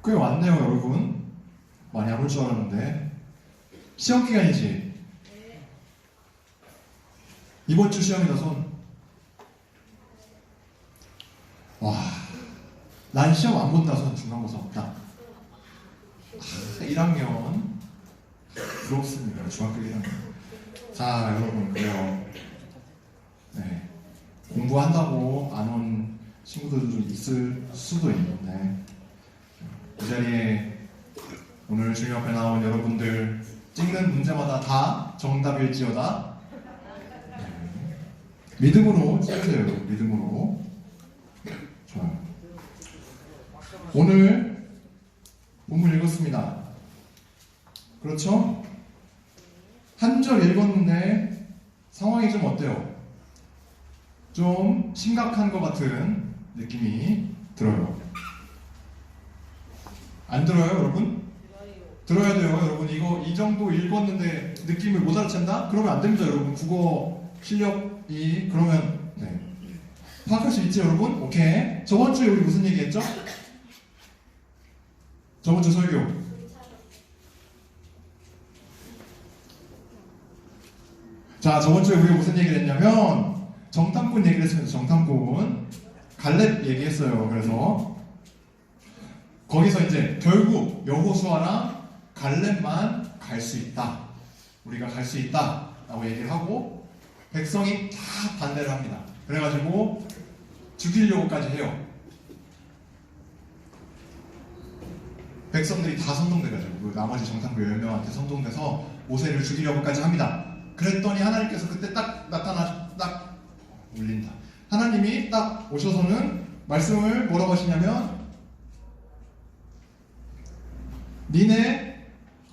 꽤 왔네요, 여러분. 많이 안 올 줄 알았는데. 시험 기간이지? 이번 주 시험이다, 손. 와, 난 시험 안 본다, 손. 중간고사 없다. 1학년. 부럽습니다, 중학교 1학년. 자, 여러분, 그래요. 네. 공부한다고 안 온 친구들도 좀 있을 수도 있는데, 이 자리에 오늘 주님 앞에 나온 여러분들 찍는 문제마다 다 정답일지어다. 네. 믿음으로 찍으세요. 믿음으로. 좋아요. 오늘 본문 읽었습니다. 그렇죠? 한 절 읽었는데 상황이 좀 어때요? 좀 심각한 것 같은 느낌이 들어요. 안 들어요, 여러분? 들어야 돼요, 여러분. 이거 이 정도 읽었는데 느낌을 못 알아챈다? 그러면 안 됩니다, 여러분. 국어 실력이 그러면 네. 파악할 수 있지, 여러분? 오케이. 저번 주에 우리 무슨 얘기했죠? 저번 주 설교. 자, 저번 주에 우리가 무슨 얘기를 했냐면 정탐꾼 얘기를 했습니다. 정탐꾼. 갈렙 얘기했어요. 그래서 거기서 이제 결국 여호수아랑 갈렙만 갈 수 있다. 우리가 갈 수 있다. 라고 얘기를 하고 백성이 다 반대를 합니다. 그래가지고 죽이려고까지 해요. 백성들이 다 선동돼가지고 그 나머지 정탐꾼 10명한테 선동돼서 모세를 죽이려고까지 합니다. 그랬더니 하나님께서 그때 딱 딱 울린다. 하나님이 딱 오셔서는 말씀을 뭐라고 하시냐면 니네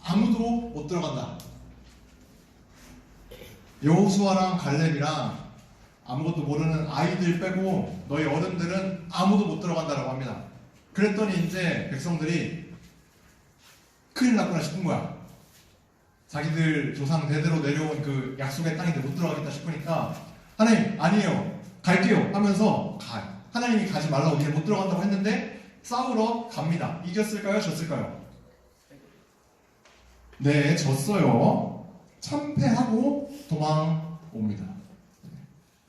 아무도 못 들어간다. 여호수아랑 갈렙이랑 아무것도 모르는 아이들 빼고 너희 어른들은 아무도 못 들어간다라고 합니다. 그랬더니 이제 백성들이 큰일 났구나 싶은 거야. 자기들 조상 대대로 내려온 그 약속의 땅인데 못 들어가겠다 싶으니까 하나님 아니에요 갈게요 하면서 가요. 하나님이 가지 말라고 니네 못 들어간다고 했는데 싸우러 갑니다. 이겼을까요? 졌을까요? 네, 졌어요. 참패하고 도망옵니다.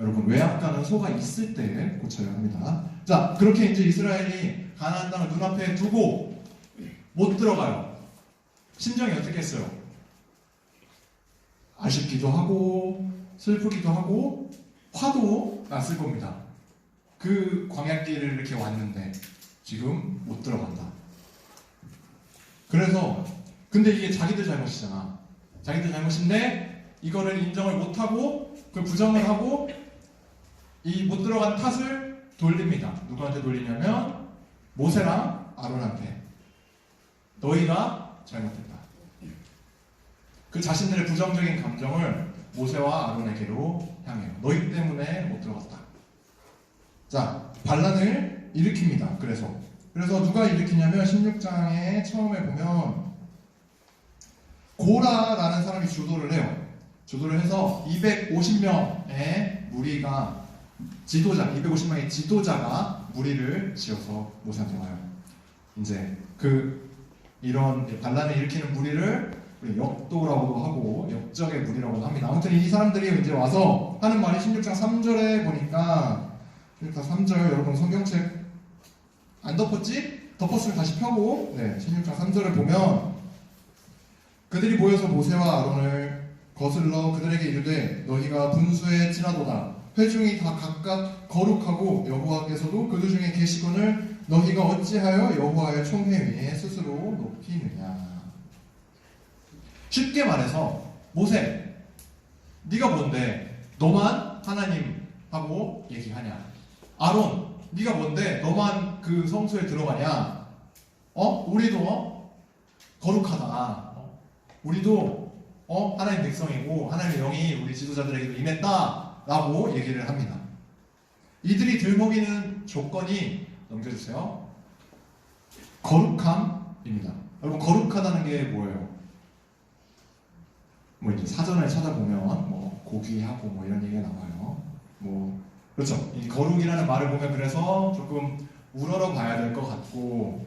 여러분, 외압가는 소가 있을 때 고쳐야 합니다. 자, 그렇게 이제 이스라엘이 가나안 땅을 눈앞에 두고 못 들어가요. 심정이 어떻게 했어요? 아쉽기도 하고 슬프기도 하고 화도 났을 겁니다. 그 광야길을 이렇게 왔는데 지금 못 들어간다. 그래서 근데 이게 자기들 잘못이잖아. 자기들 잘못인데 이거를 인정을 못하고 그 부정을 하고 이 못 들어간 탓을 돌립니다. 누구한테 돌리냐면 모세랑 아론한테. 너희가 잘못했다. 그 자신들의 부정적인 감정을 모세와 아론에게로 향해요. 너희 때문에 못 들어갔다. 자, 반란을 일으킵니다. 그래서 누가 일으키냐면 16장에 처음에 보면 고라라는 사람이 주도를 해요. 주도를 해서 250명의 무리가 지도자, 250명의 지도자가 무리를 지어서 모세한테 와요. 이제 이런 반란을 일으키는 무리를 우리 역도라고도 하고 역적의 무리라고도 합니다. 아무튼 이 사람들이 이제 와서 하는 말이 16장 3절에 보니까 16장 3절 여러분 성경책 안 덮었지? 덮었으면 다시 펴고 16장 3절을 보면 그들이 모여서 모세와 아론을 거슬러 그들에게 이르되 너희가 분수에 지나도다. 회중이 다 각각 거룩하고 여호와께서도 그들 중에 계시거늘 너희가 어찌하여 여호와의 총회 위에 스스로 높이느냐. 쉽게 말해서 모세 네가 뭔데 너만 하나님하고 얘기하냐. 아론 네가 뭔데 너만 그 성소에 들어가냐. 우리도 거룩하다. 우리도 하나님 백성이고 하나님의 영이 우리 지도자들에게도 임했다 라고 얘기를 합니다. 이들이 들먹이는 조건이 넘겨주세요. 거룩함입니다. 여러분 거룩하다는 게 뭐예요? 뭐 이제 사전을 찾아보면 뭐 고귀하고 뭐 이런 얘기가 나와요. 뭐 그렇죠. 이 거룩이라는 말을 보면 그래서 조금 우러러 봐야 될 것 같고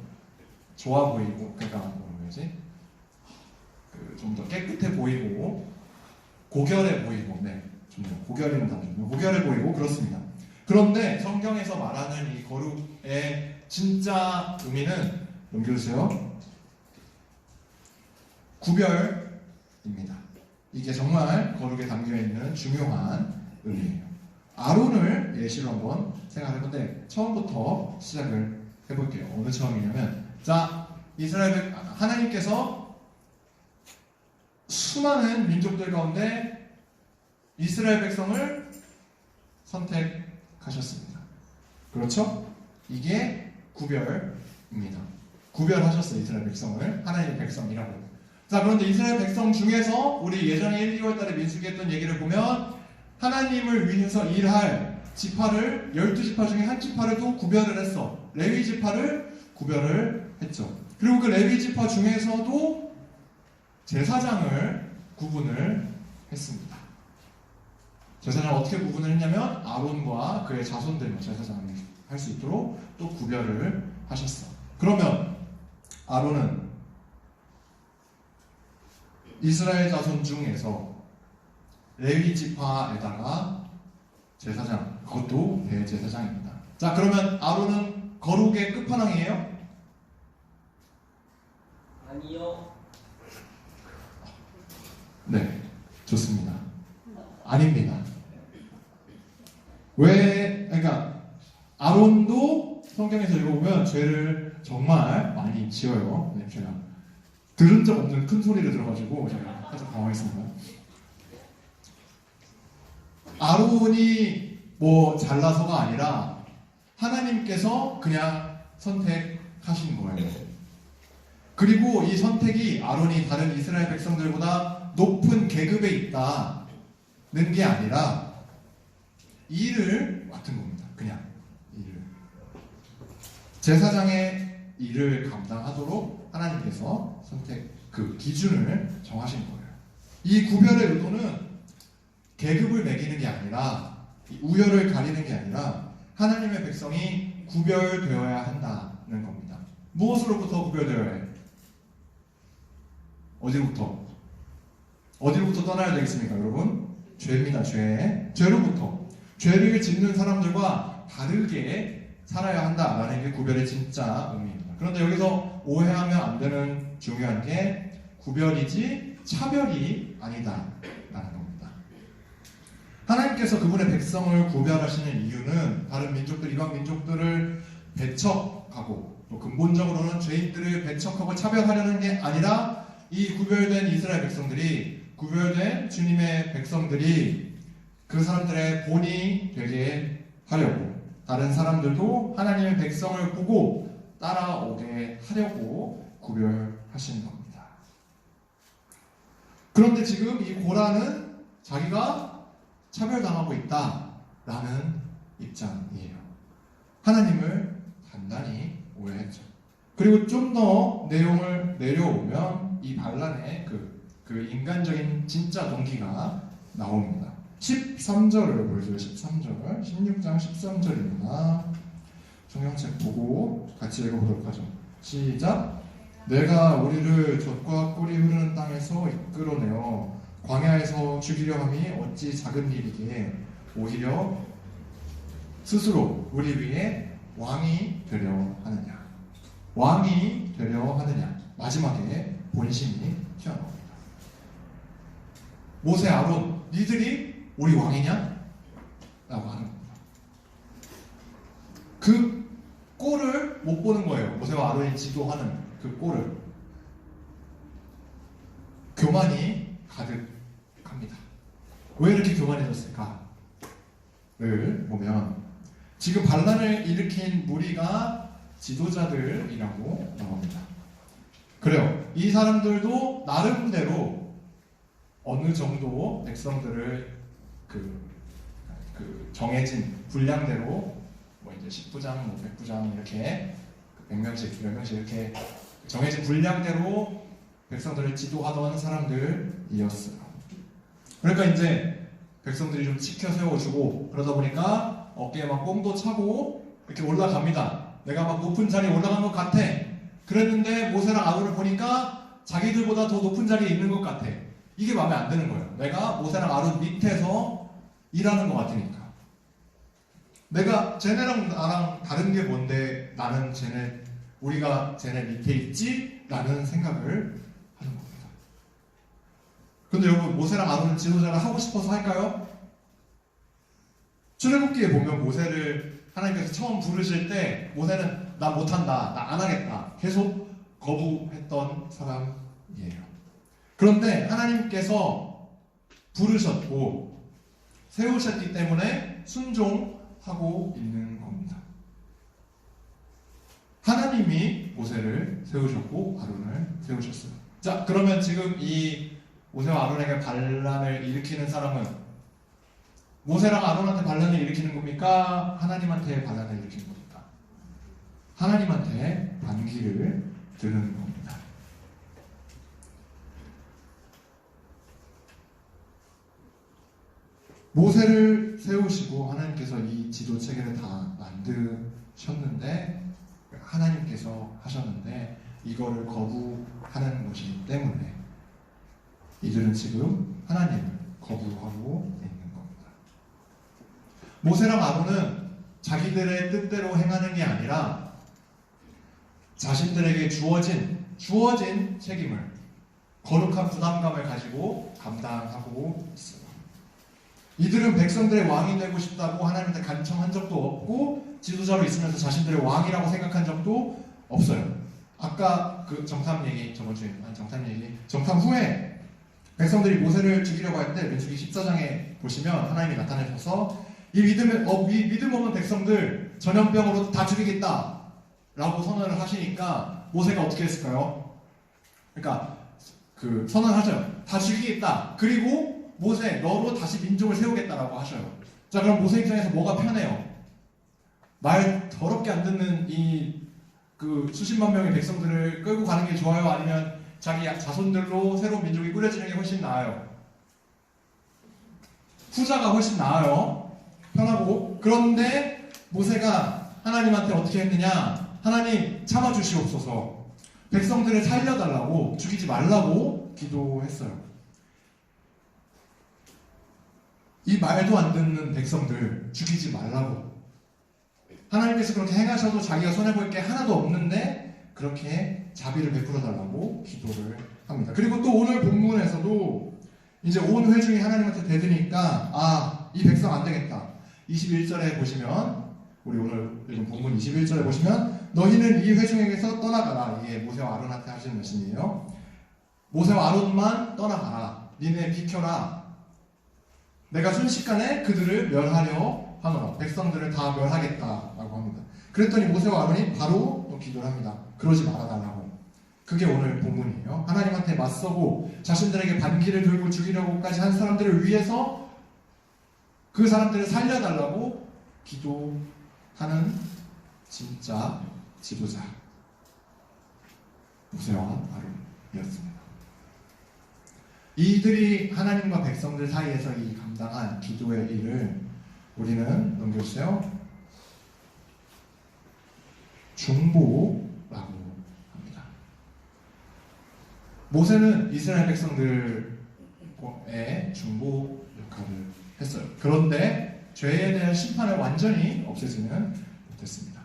좋아 보이고, 그러니까 뭐지? 좀 더 깨끗해 보이고 고결해 보이고, 네, 좋네요. 고결이는 단어죠. 고결해 보이고 그렇습니다. 그런데 성경에서 말하는 이 거룩의 진짜 의미는 넘겨주세요. 구별입니다. 이게 정말 거룩에 담겨 있는 중요한 의미예요. 아론을 예시로 한번 생각해 본데 처음부터 시작을 해볼게요. 어느 처음이냐면, 자, 이스라엘 하나님께서 수많은 민족들 가운데 이스라엘 백성을 선택하셨습니다. 그렇죠? 이게 구별입니다. 구별하셨어요. 이스라엘 백성을 하나님의 백성이라고. 자, 그런데 이스라엘 백성 중에서 우리 예전에 1, 2월 달에 민수기 했던 얘기를 보면 하나님을 위해서 일할 지파를 12지파 중에 한 지파를 또 구별을 했어. 레위 지파를 구별을 했죠. 그리고 그 레위 지파 중에서도 제사장을 구분을 했습니다. 제사장을 어떻게 구분을 했냐면 아론과 그의 자손들만 제사장을 할 수 있도록 또 구별을 하셨어. 그러면 아론은 이스라엘 자손 중에서 레위 지파에다가 제사장, 그것도 대제사장입니다. 자, 그러면 아론은 거룩의 끝판왕이에요? 아니요. 네, 좋습니다. 아닙니다. 왜? 그러니까 아론도 성경에서 읽어보면 죄를 정말 많이 지어요. 네, 제가 들은 적 없는 큰 소리를 들어가지고 제가 살짝 당황했습니다. 아론이 뭐 잘나서가 아니라 하나님께서 그냥 선택하신 거예요. 그리고 이 선택이 아론이 다른 이스라엘 백성들보다 높은 계급에 있다는 게 아니라 일을 맡은 겁니다. 그냥 일을. 제사장의 일을 감당하도록 하나님께서 그 기준을 정하신 거예요. 이 구별의 의도는 계급을 매기는 게 아니라, 우열을 가리는 게 아니라 하나님의 백성이 구별되어야 한다는 겁니다. 무엇으로부터 구별되어야 해? 어디로부터? 어디로부터 떠나야 되겠습니까, 여러분? 죄입니다, 죄. 죄로부터. 죄를 짓는 사람들과 다르게 살아야 한다라는 게 구별의 진짜 의미입니다. 그런데 여기서 오해하면 안 되는 중요한 게 구별이지 차별이 아니다라는 겁니다. 하나님께서 그분의 백성을 구별하시는 이유는 다른 민족들, 이방 민족들을 배척하고 또 근본적으로는 죄인들을 배척하고 차별하려는 게 아니라 이 구별된 이스라엘 백성들이, 구별된 주님의 백성들이 그 사람들의 본이 되게 하려고, 다른 사람들도 하나님의 백성을 보고 따라오게 하려고 구별하신 겁니다. 그런데 지금 이 고라는 자기가 차별당하고 있다라는 입장이에요. 하나님을 단단히 오해했죠. 그리고 좀 더 내용을 내려오면 이 반란의 그 인간적인 진짜 동기가 나옵니다. 13절을 보여줘요. 13절. 16장 13절입니다. 성경책 보고 같이 읽어보도록 하죠. 시작. 내가 우리를 젖과 꿀이 흐르는 땅에서 이끌어내어 광야에서 죽이려 함이 어찌 작은 일이기에 오히려 스스로 우리 위에 왕이 되려 하느냐. 왕이 되려 하느냐. 마지막에 본심이 튀어나옵니다. 모세, 아론, 니들이 우리 왕이냐? 라고 하는 겁니다. 그 꼴을 못 보는 거예요. 모세와 아론이 지도하는 그 꼴을. 교만이 가득합니다. 왜 이렇게 교만해졌을까를 보면 지금 반란을 일으킨 무리가 지도자들이라고 나옵니다. 그래요. 이 사람들도 나름대로 어느 정도 백성들을 그 정해진 분량대로 뭐 이제 10부장, 뭐 100부장 이렇게 100명씩, 10명씩 이렇게 정해진 분량대로 백성들을 지도하던 사람들이었어요. 그러니까 이제 백성들이 좀 지켜 세워주고 그러다 보니까 어깨에 막 뽕도 차고 이렇게 올라갑니다. 내가 막 높은 자리에 올라간 것 같아. 그랬는데 모세랑 아론을 보니까 자기들보다 더 높은 자리에 있는 것 같아. 이게 마음에 안 드는 거예요. 내가 모세랑 아론 밑에서 일하는 것 같으니까. 내가 쟤네랑 나랑 다른 게 뭔데 나는 우리가 쟤네 밑에 있지? 라는 생각을 하는 겁니다. 근데 여러분, 모세랑 아론은 지도자를 하고 싶어서 할까요? 출애굽기에 보면 모세를 하나님께서 처음 부르실 때 모세는 나 못한다, 나 안 하겠다 계속 거부했던 사람이에요. 그런데 하나님께서 부르셨고 세우셨기 때문에 순종하고 있는 겁니다. 하나님이 모세를 세우셨고 아론을 세우셨어요. 자, 그러면 지금 이 모세와 아론에게 반란을 일으키는 사람은 모세랑 아론한테 반란을 일으키는 겁니까? 하나님한테 반란을 일으키는 겁니까? 하나님한테 반기를 드는 겁니다. 모세를 세우시고 하나님께서 이 지도 체계를 다 만드셨는데 하나님께서 하셨는데 이거를 거부하는 것이기 때문에 이들은 지금 하나님을 거부하고 있는 겁니다. 모세랑 아론은 자기들의 뜻대로 행하는 게 아니라 자신들에게 주어진 책임을 거룩한 부담감을 가지고 감당하고 있어요. 이들은 백성들의 왕이 되고 싶다고 하나님한테 간청한 적도 없고 지도자로 있으면서 자신들의 왕이라고 생각한 적도 없어요. 아까 그 정탐 얘기, 저번 주에 정탐 후에 백성들이 모세를 죽이려고 할 때 민수기 14장에 보시면 하나님이 나타나셔서 이 믿음 없는 백성들 전염병으로 다 죽이겠다 라고 선언을 하시니까 모세가 어떻게 했을까요? 그러니까 그 선언하죠. 다 죽이겠다. 그리고 모세 너로 다시 민족을 세우겠다라고 하셔요. 자, 그럼 모세 입장에서 뭐가 편해요? 말 더럽게 안 듣는 그 수십만 명의 백성들을 끌고 가는 게 좋아요? 아니면 자기 자손들로 새로운 민족이 꾸려지는 게 훨씬 나아요? 후자가 훨씬 나아요. 편하고. 그런데 모세가 하나님한테 어떻게 했느냐? 하나님 참아주시옵소서. 백성들을 살려달라고, 죽이지 말라고 기도했어요. 이 말도 안 듣는 백성들 죽이지 말라고. 하나님께서 그렇게 행하셔도 자기가 손해볼 게 하나도 없는데 그렇게 자비를 베풀어 달라고 기도를 합니다. 그리고 또 오늘 본문에서도 이제 온 회중이 하나님한테 대드니까 이 백성 안 되겠다. 21절에 보시면 우리 오늘 읽은 본문 21절에 보시면 너희는 이 회중에게서 떠나가라. 이게 모세와 아론한테 하시는 말씀이에요. 모세와 아론만 떠나가라. 니네 비켜라. 내가 순식간에 그들을 멸하려 하노라. 백성들을 다 멸하겠다라고 합니다. 그랬더니 모세와 아론이 바로 또 기도를 합니다. 그러지 말아달라고. 그게 오늘 본문이에요. 하나님한테 맞서고 자신들에게 반기를 들고 죽이려고까지 한 사람들을 위해서 그 사람들을 살려달라고 기도하는 진짜 지도자 모세와 아론이었습니다. 이들이 하나님과 백성들 사이에서 이 감당한 기도의 일을 우리는 넘겨주세요. 중보라고 합니다. 모세는 이스라엘 백성들의 중보 역할을 했어요. 그런데 죄에 대한 심판을 완전히 없애지는 못했습니다.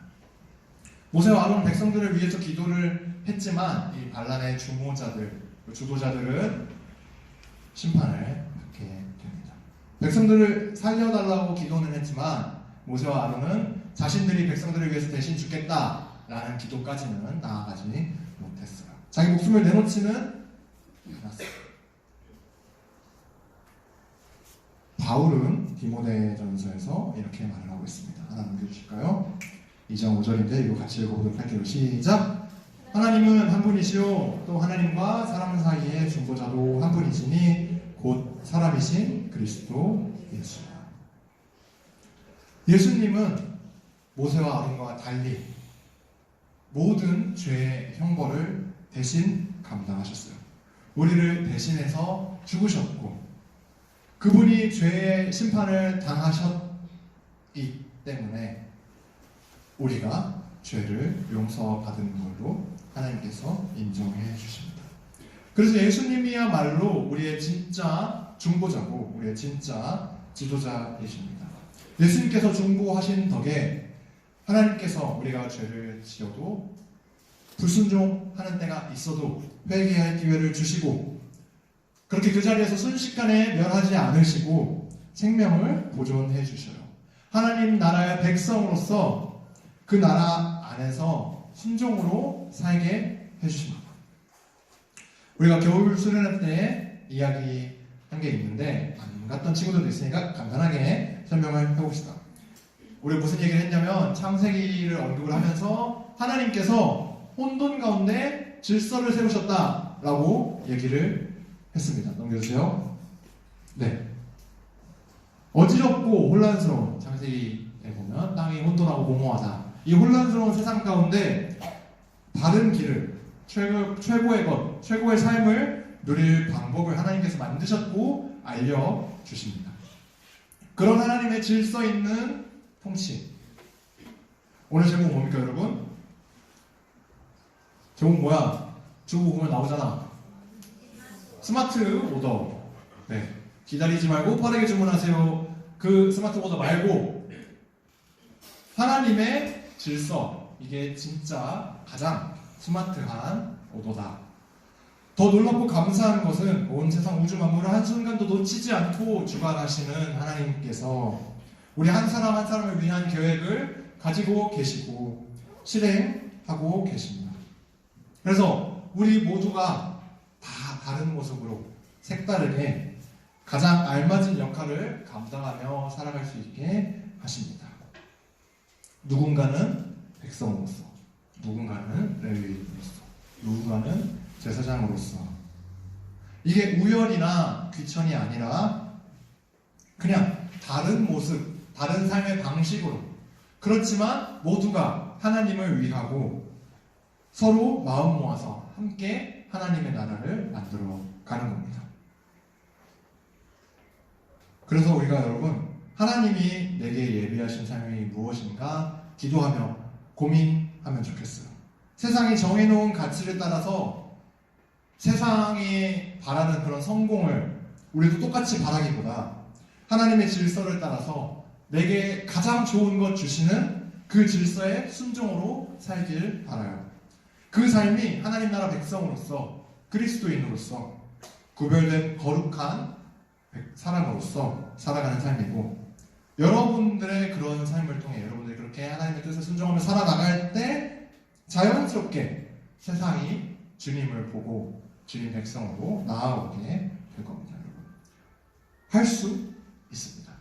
모세와 아론은 백성들을 위해서 기도를 했지만 이 반란의 주도자들은 심판을 받게 됩니다. 백성들을 살려달라고 기도는 했지만 모세와 아론은 자신들이 백성들을 위해서 대신 죽겠다라는 기도까지는 나아가지 못했어요. 자기 목숨을 내놓지는 않았어요. 바울은 디모데전서에서 이렇게 말을 하고 있습니다. 하나 넘겨주실까요? 2장 5절인데 이거 같이 읽어보도록 할게요. 시작! 하나님은 한 분이시요 또 하나님과 사람 사이의 중보자도 한 분이시니 곧 사람이신 그리스도 예수입니다. 예수님은 모세와 아론과 달리 모든 죄의 형벌을 대신 감당하셨어요. 우리를 대신해서 죽으셨고 그분이 죄의 심판을 당하셨기 때문에 우리가 죄를 용서받은 걸로 하나님께서 인정해 주십니다. 그래서 예수님이야말로 우리의 진짜 중보자고 우리의 진짜 지도자이십니다. 예수님께서 중보하신 덕에 하나님께서 우리가 죄를 지어도 불순종하는 때가 있어도 회개할 기회를 주시고 그렇게 그 자리에서 순식간에 멸하지 않으시고 생명을 보존해 주셔요. 하나님 나라의 백성으로서 그 나라 안에서 순종으로 살게 해주십니다. 우리가 겨울 수련회 때 이야기한 게 있는데 안 갔던 친구들도 있으니까 간단하게 설명을 해봅시다. 우리 무슨 얘기를 했냐면 창세기를 언급을 하면서 하나님께서 혼돈 가운데 질서를 세우셨다라고 얘기를 했습니다. 넘겨주세요. 네. 어지럽고 혼란스러운 창세기에 보면 땅이 혼돈하고 공허하다. 이 혼란스러운 세상 가운데 바른 길을 최고의 것, 최고의 삶을 누릴 방법을 하나님께서 만드셨고 알려주십니다. 그런 하나님의 질서 있는 통치. 오늘 제목 뭡니까 여러분? 제목 뭐야? 주고 보면 나오잖아. 스마트 오더. 네. 기다리지 말고 빠르게 주문하세요. 그 스마트 오더 말고 하나님의 질서. 이게 진짜 가장 스마트한 오더다. 더 놀랍고 감사한 것은 온 세상 우주 만물을 한순간도 놓치지 않고 주관하시는 하나님께서 우리 한 사람 한 사람을 위한 계획을 가지고 계시고 실행하고 계십니다. 그래서 우리 모두가 다 다른 모습으로 색다르게 가장 알맞은 역할을 감당하며 살아갈 수 있게 하십니다. 누군가는 백성으로서, 누군가는 레위인으로서, 누군가는 제사장으로서. 이게 우연이나 귀천이 아니라 그냥 다른 모습, 다른 삶의 방식으로 그렇지만 모두가 하나님을 위하고 서로 마음 모아서 함께 하나님의 나라를 만들어 가는 겁니다. 그래서 우리가 여러분 하나님이 내게 예비하신 삶이 무엇인가 기도하며 고민하면 좋겠어요. 세상이 정해놓은 가치를 따라서 세상이 바라는 그런 성공을 우리도 똑같이 바라기보다 하나님의 질서를 따라서 내게 가장 좋은 것 주시는 그 질서에 순종으로 살길 바라요. 그 삶이 하나님 나라 백성으로서 그리스도인으로서 구별된 거룩한 사람으로서 살아가는 삶이고 여러분들의 그런 삶을 통해 여러분들이 그렇게 하나님의 뜻을 순종하며 살아나갈 때 자연스럽게 세상이 주님을 보고 주님 백성으로 나아오게 될 겁니다. 여러분. 할 수 있습니다.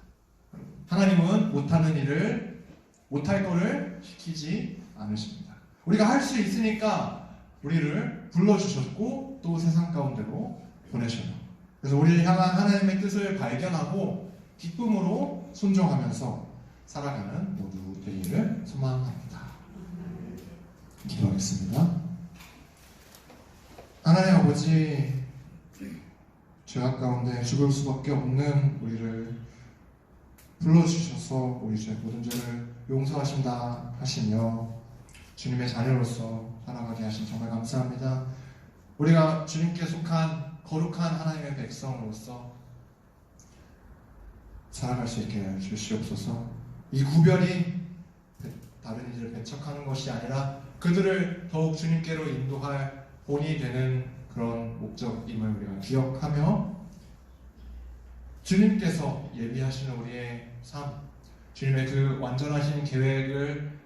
하나님은 못하는 일을 못할 거를 시키지 않으십니다. 우리가 할 수 있으니까 우리를 불러주셨고 또 세상 가운데로 보내셔요. 그래서 우리를 향한 하나님의 뜻을 발견하고 기쁨으로 순종하면서 살아가는 모두 되기를 소망합니다. 기도하겠습니다. 하나님 아버지, 죄악 가운데 죽을 수밖에 없는 우리를 불러주셔서 우리 죄 모든 죄를 용서하신다 하시며 주님의 자녀로서 살아가게 하신 정말 감사합니다. 우리가 주님께 속한 거룩한 하나님의 백성으로서 살아갈 수 있게 주시옵소서. 이 구별이 다른 이들을 배척하는 것이 아니라 그들을 더욱 주님께로 인도할 본이 되는 그런 목적임을 우리가 기억하며 주님께서 예비하시는 우리의 삶, 주님의 그 완전하신 계획을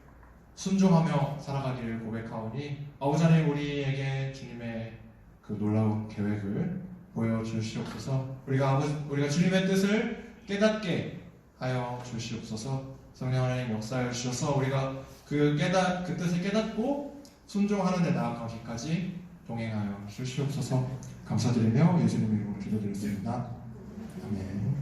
순종하며 살아가기를 고백하오니 아버지 하나님 우리에게 주님의 그 놀라운 계획을 보여주시옵소서. 우리가 주님의 뜻을 깨닫게 하여 주시옵소서. 성령 하나님 역사해 주셔서 우리가 그 뜻을 깨닫고 순종하는 데 나아가기까지 동행하여 주시옵소서. 감사드리며 예수님 이름으로 기도드렸습니다. 아멘.